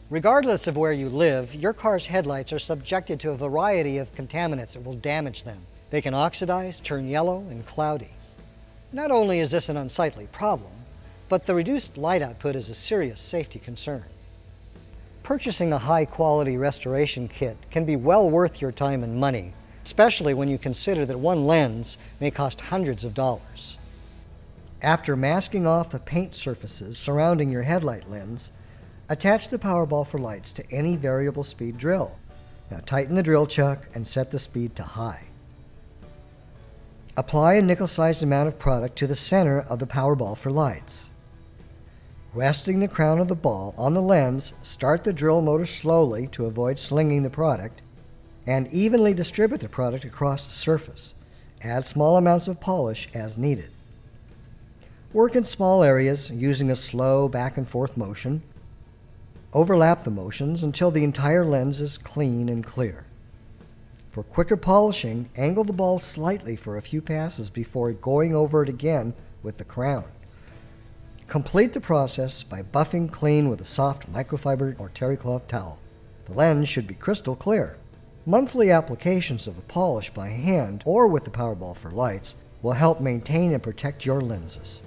Regardless of where you live, your car's headlights are subjected to a variety of contaminants that will damage them. They can oxidize, turn yellow, and cloudy. Not only is this an unsightly problem, but the reduced light output is a serious safety concern. Purchasing a high-quality restoration kit can be well worth your time and money, especially when you consider that one lens may cost hundreds of dollars. After masking off the paint surfaces surrounding your headlight lens, attach the Powerball for lights to any variable speed drill. Now tighten the drill chuck and set the speed to high. Apply a nickel-sized amount of product to the center of the Powerball for lights. Resting the crown of the ball on the lens, start the drill motor slowly to avoid slinging the product, and evenly distribute the product across the surface. Add small amounts of polish as needed. Work in small areas using a slow back and forth motion. Overlap the motions until the entire lens is clean and clear. For quicker polishing, angle the ball slightly for a few passes before going over it again with the crown. Complete the process by buffing clean with a soft microfiber or terry cloth towel. The lens should be crystal clear. Monthly applications of the polish by hand or with the Powerball for lights will help maintain and protect your lenses.